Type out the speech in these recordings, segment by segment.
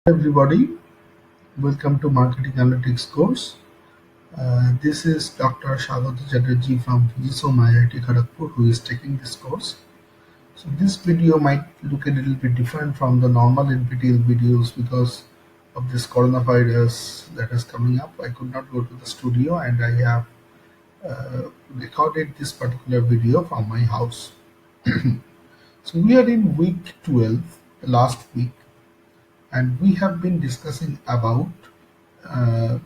Everybody, welcome to Marketing Analytics course. This is Dr. Shagata Chatterjee from Visom IIT Kharagpur who is taking this course. So this video might look a little bit different from the normal NPTEL videos because of this coronavirus that is coming up. I could not go to the studio and I have recorded this particular video from my house. So we are in week 12, the last week, and we have been discussing about uh,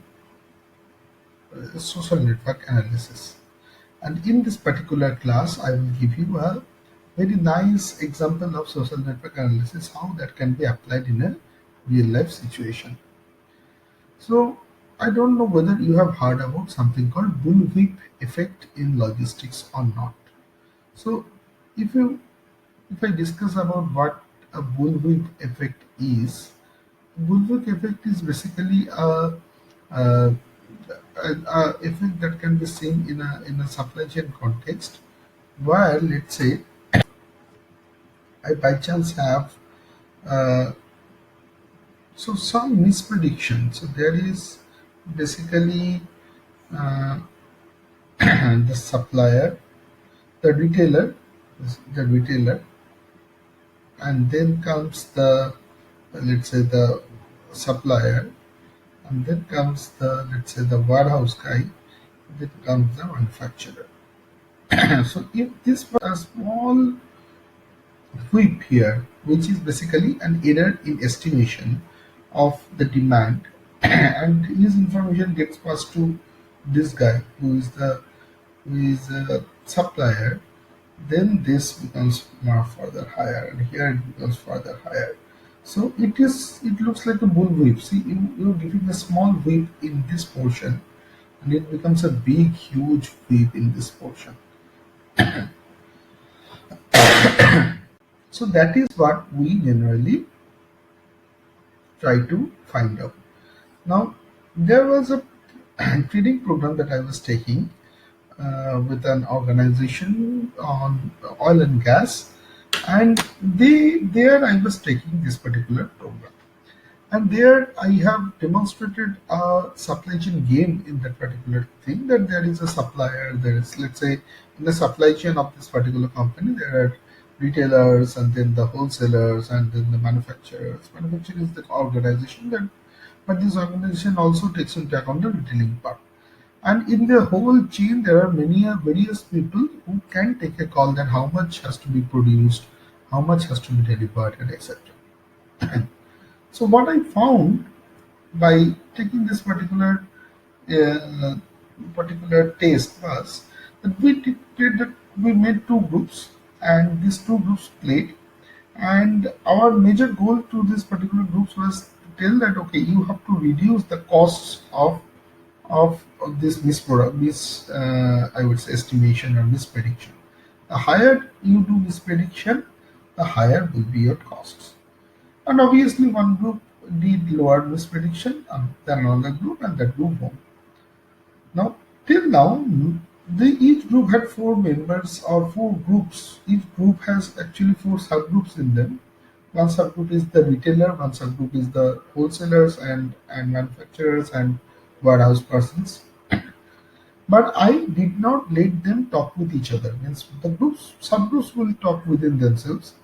social network analysis. And in this particular class, I will give you a very nice example of social network analysis, how that can be applied in a real life situation. So I don't know whether you have heard about something called bullwhip effect in logistics or not. So if you if I discuss about what a bullwhip effect is, bullwhip effect is basically a effect that can be seen in a supply chain context, where let's say I by chance have uh, some misprediction. So there is basically uh, the supplier, the retailer, the retailer, and then comes the, let's say, the supplier, and then comes the, let's say, the warehouse guy, then comes the manufacturer. So if this was a small whip here, which is basically an error in estimation of the demand, and his information gets passed to this guy who is a supplier. Then this becomes more further higher, and here it becomes further higher. So it looks like a bullwhip. See, you're giving a small whip in this portion, and it becomes a big, huge whip in this portion. So that is what we generally try to find out. Now, there was a training program that I was taking with an organization on oil and gas, and there I was taking this particular program. And there I have demonstrated a supply chain game in that particular thing, that there is a supplier, there is, let's say, in the supply chain of this particular company, there are retailers and then the wholesalers and then the manufacturers. Manufacturer is the organization that, but this organization also takes into account the retailing part. And in the whole chain, there are many various people who can take a call that how much has to be produced, how much has to be delivered, and etc. So what I found by taking this uh, particular test was that we made two groups, and these two groups played, and our major goal to this particular groups was to tell that okay, you have to reduce the costs of this I would say estimation or misprediction. The higher you do misprediction, the higher will be your costs. And obviously, one group did lower misprediction than another group, and that group won. Now, till now, each group had four members or four groups. Each group has actually four subgroups in them. One subgroup is the retailer, one subgroup is the wholesalers and manufacturers and warehouse persons. But I did not let them talk with each other. Means the groups, subgroups will talk within themselves,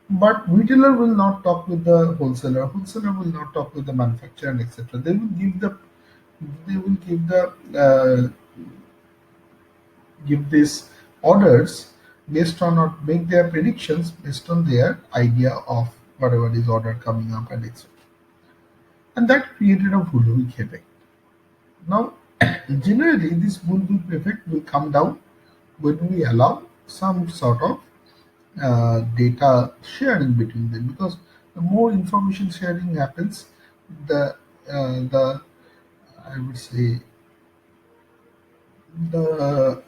but retailer will not talk with the wholesaler. Wholesaler will not talk with the manufacturer, and etc. They will give these orders based on or make their predictions based on their idea of whatever is order coming up and etc. And that created a bullwhip effect. Now, generally, this bullwhip effect will come down when we allow some sort of data sharing between them, because the more information sharing happens, the I would say the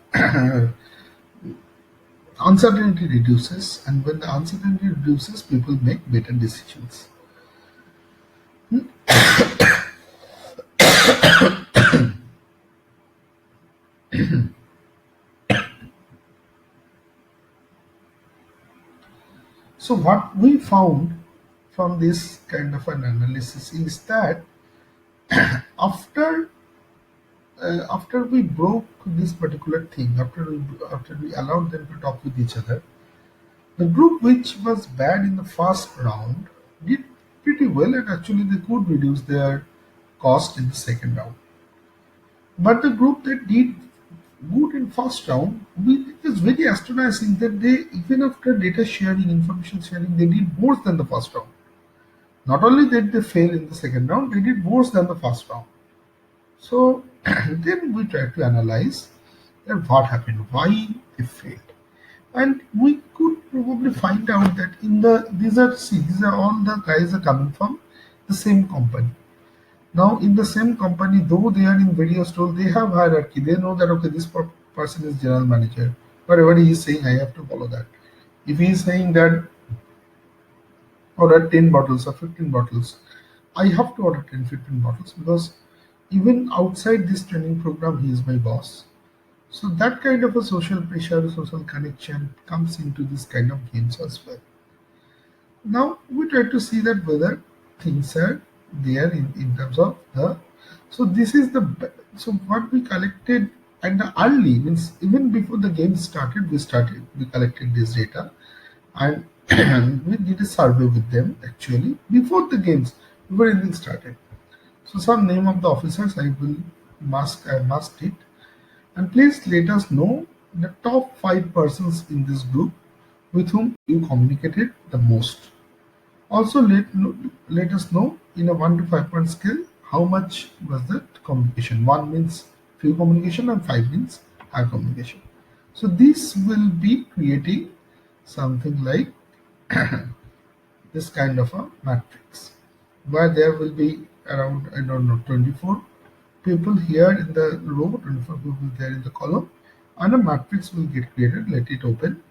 uncertainty reduces, and when the uncertainty reduces, people make better decisions. So what we found from this kind of an analysis is that after after we broke this particular thing, after we allowed them to talk with each other, the group which was bad in the first round did pretty well, and actually they could reduce their cost in the second round. But the group that did good in first round, it is very astonishing that they, even after data sharing, information sharing, they did worse than the first round. Not only did they fail in the second round, they did worse than the first round. So then we tried to analyze that what happened, why they failed, and we could probably find out that in the these are all the guys are coming from the same company. Now in the same company, though they are in various roles, they have hierarchy. They know that okay, this person is general manager. Whatever he is saying, I have to follow that. If he is saying that order 10 bottles or 15 bottles, I have to order 10, 15 bottles because even outside this training program, he is my boss. So that kind of a social pressure, social connection comes into this kind of games as well. Now we try to see that whether things are there in terms of the. So this is the so what we collected at the early means even before the game started, we collected this data and we did a survey with them actually before the games, before anything started. So some name of the officers I masked it, and please let us know the top 5 persons in this group with whom you communicated the most. Also, let us know in a 1 to 5 point scale how much was the communication. 1 means few communication and 5 means high communication. So this will be creating something like this kind of a matrix where there will be around, I don't know, 24 people here in the row, 24 people there in the column, and a matrix will get created. Let it open.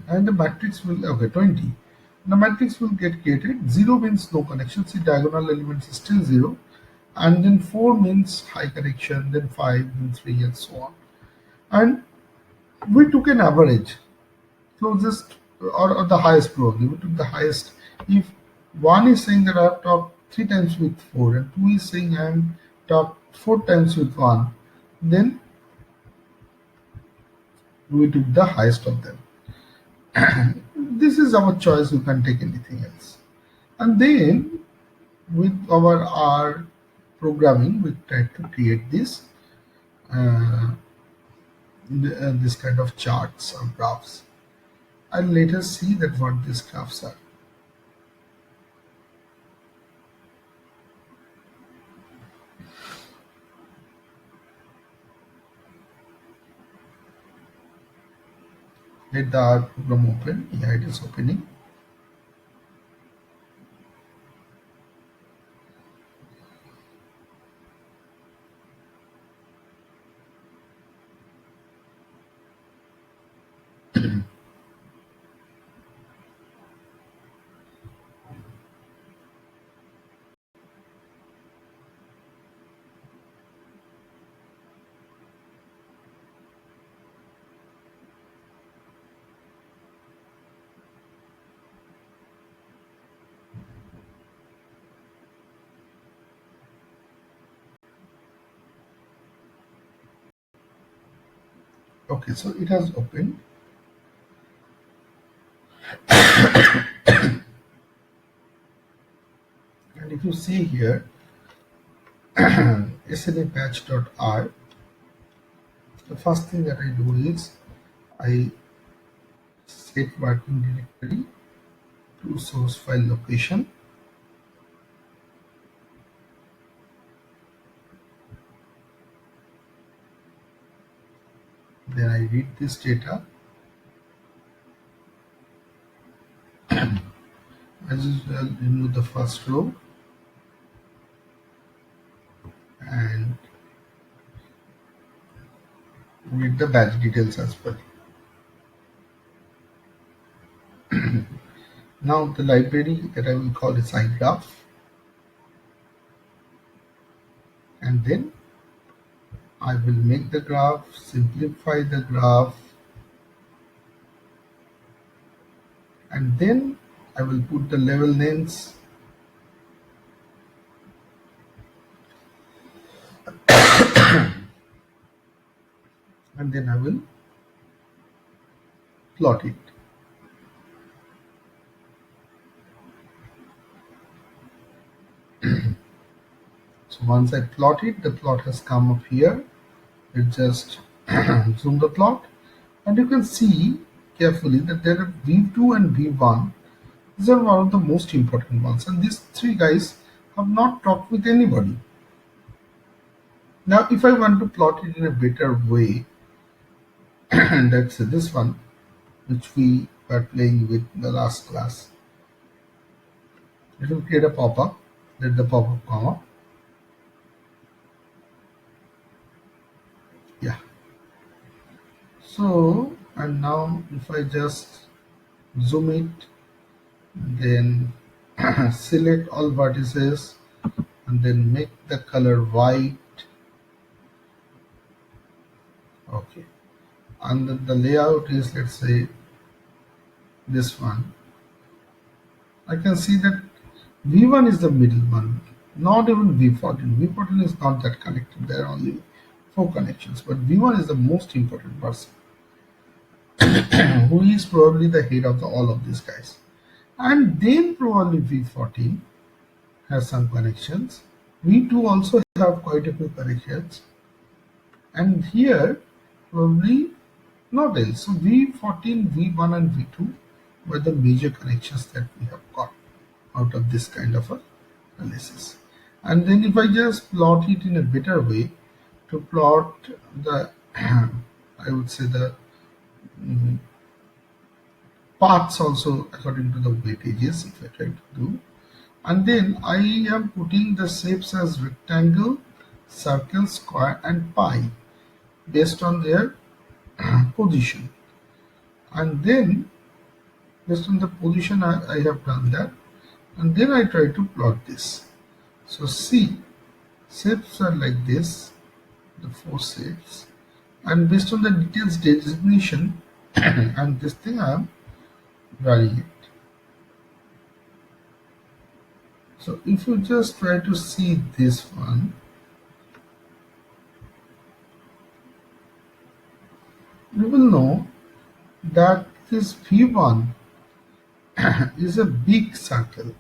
And the matrix will, okay, 20. The matrix will get created. 0 means no connection. See, diagonal elements is still 0. And then 4 means high connection. Then 5, then 3, and so on. And we took an average, closest or the highest probably. We took the highest. If 1 is saying that I have talked 3 times with 4, and 2 is saying I have talked 4 times with 1, then we took the highest of them. This is our choice. You can take anything else. And then with our R programming, we try to create uh, this kind of charts or graphs. And let us see that what these graphs are. Let the R program open. Yeah, it is opening. Okay, so it has opened. And if you see here, snapatch.r, the first thing that I do is I set working directory to source file location. Then I read this data. As usual, remove the first row and read the batch details as well. Now the library that I will call is iGraph, and then I will make the graph, simplify the graph, and then I will put the level names, and then I will plot it. So once I plot it, the plot has come up here. Let's just zoom the plot, and you can see carefully that there are V2 and V1. These are one of the most important ones, and these three guys have not talked with anybody. Now, if I want to plot it in a better way, let's say this one, which we were playing with in the last class, it will create a pop-up. Let the pop-up come up. Yeah. So, and now if I just zoom it, then select all vertices and then make the color white. Okay. And then the layout is, let's say, this one. I can see that V1 is the middle one, not even V14. V14 is not that connected. There are only 4 connections, but V1 is the most important person, who is probably the head of all of these guys. And then probably V14 has some connections. V2 also have quite a few connections. And here probably not else. So V14, V1 and V2 were the major connections that we have got out of this kind of a analysis. And then if I just plot it in a better way, to plot the I would say the mm, paths also according to the weightages, if I try to do, and then I am putting the shapes as rectangle, circle, square and pi based on their position, and then based on the position I have done that, and then I try to plot this. So see, shapes are like this, the 4 shapes, and based on the details designation and this thing I am varying it. So if you just try to see this one, you will know that this V1 is a big circle,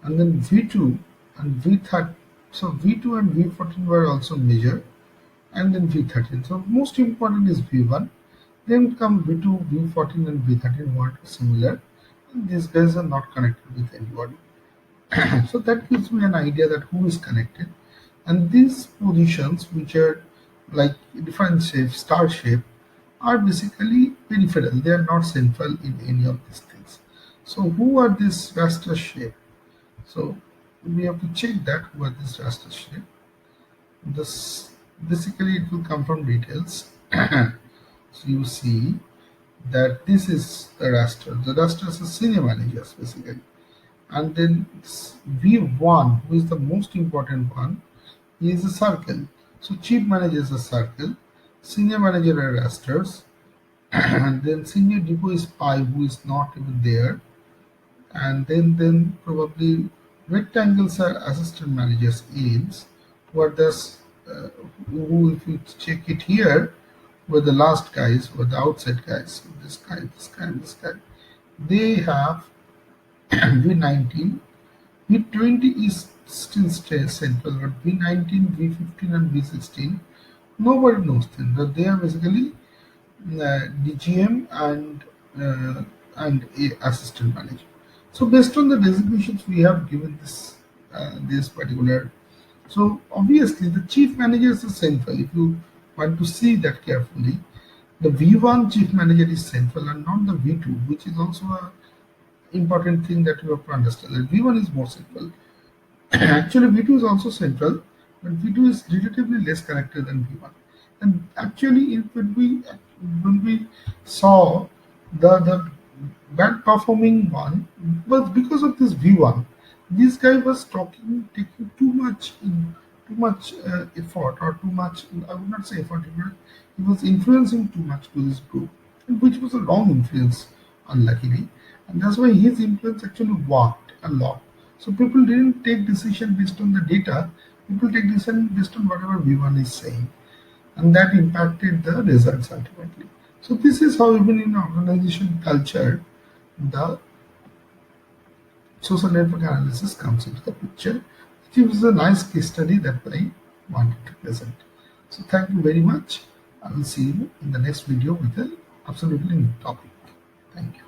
and then V2 and V13. So V2 and V14 were also major, and then V13. So most important is V1. Then come V2, V14 and V13 were similar. And these guys are not connected with anybody. So that gives me an idea that who is connected. And these positions, which are like different shapes, star shape, are basically peripheral. They are not central in any of these things. So who are these raster shape? So we have to check that who are these raster shape. This basically it will come from details. So you see that this is the raster. The raster is a senior managers basically. And then V1, who is the most important one, is a circle. So chief manager is a circle, senior manager are rasters, and then senior depot is pi, who is not even there, and then probably rectangles are assistant managers aims, who are thus who, if you check it here, were the last guys, were the outside guys. So this guy, this guy, and this guy. They have V19. V20 is still central, but V19, V15, and V16, nobody knows them. But they are basically DGM and a assistant manager. So based on the designations we have given this particular. So obviously the chief manager is the central. If you want to see that carefully, the V1 chief manager is central and not the V2, which is also a important thing that you have to understand. That V1 is more central. Actually, V2 is also central, but V2 is relatively less connected than V1. And actually, when we saw the bad performing one was because of this V1. This guy was taking too much too much effort, or too much, I would not say effort, but he was influencing too much to this group, and which was a wrong influence, unluckily. And that's why his influence actually worked a lot. So people didn't take decision based on the data, people take decision based on whatever V1 is saying, and that impacted the results ultimately. So this is how even in organization culture, the social network analysis comes into the picture. It was a nice case study that I wanted to present. So thank you very much. I will see you in the next video with an absolutely new topic. Thank you.